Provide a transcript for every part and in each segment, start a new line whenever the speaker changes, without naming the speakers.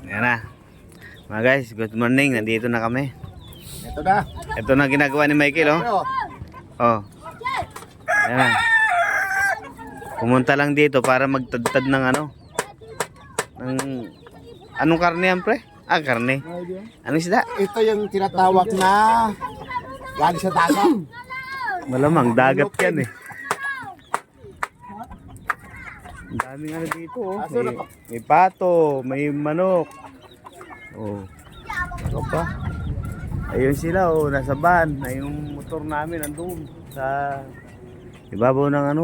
Ayan na. Mga guys, good morning. Nandito na kami.
Ito na.
Ito na ginagawa ni Michael, oh. Oh. Ayan na. Pumunta lang dito para magtadtad ng ano. Anong karne yan, pre? Ah, karne. Anong isda?
Ito yung tinatawag na galing sa dagat.
Malamang dagat yan eh. Ang daming ano dito, oh. May pato, may manok. Oh. Ano pa? Ayun sila, oh, nasa van. Ay yung motor namin nandun sa ibabaw ng ano.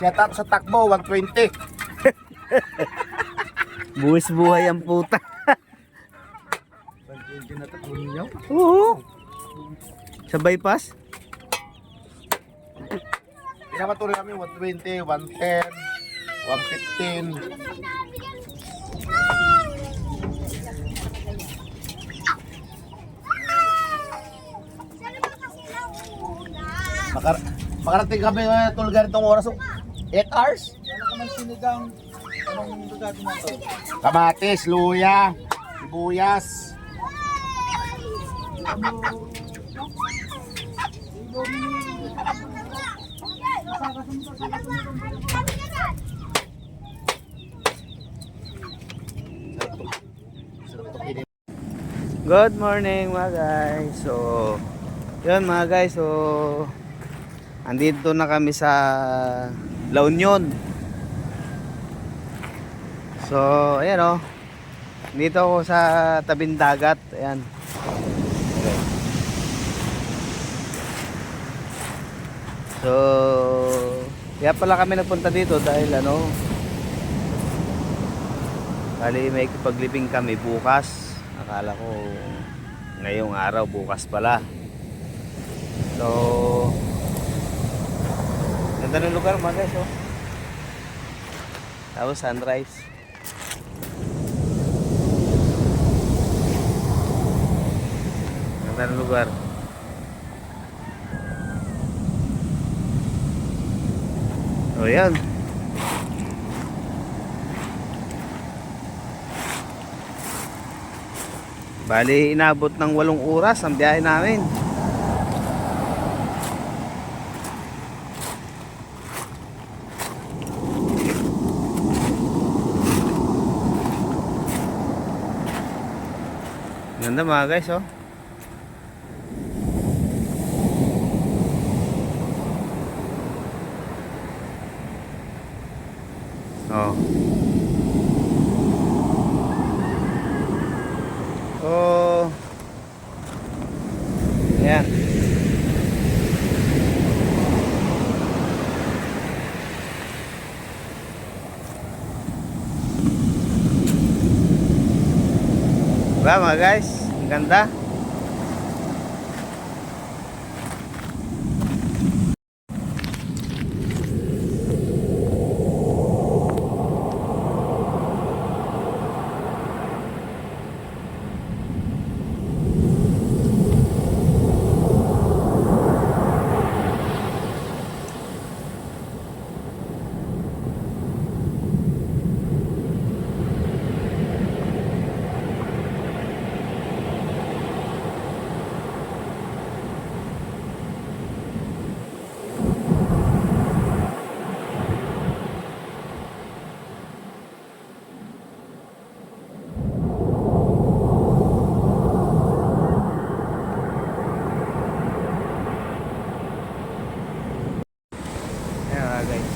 Shout out sa takbo, 120.
Buwis buhay ang puta.
120 na takbo ninyo?
Oo. Sa bypass?
Pinapatuloy kami 120, 110, 115. Makarating kami tulad ganitong oras, 8 hours. Ano ka man sinigang? Anong lugar na to? Kamatis, luya, sibuyas.
Good morning mga guys. So, yun mga guys. So, andito na kami sa La Union. So, ayan o. Dito ako sa tabing dagat. Ayan. So, kaya pala kami nagpunta dito dahil ano, bali may ikipaglibing kami bukas. Akala ko ngayong araw, bukas pala. So, ganda ng lugar mga guys, oh. Tapos sunrise. Ganda ng lugar. O yan. Bali inabot ng 8 oras ang biyahe namin. Ganda mga guys, oh. Oh. Oh. Ayan. Diba mga guys? Ang ganda. Guys.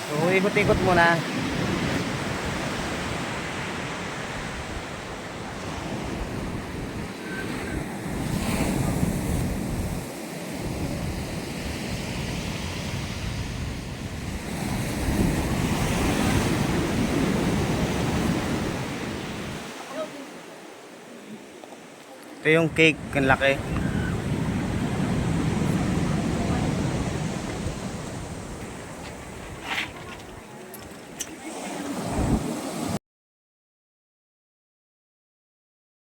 So, ikot-ikot muna. Ito yung cake, ang laki.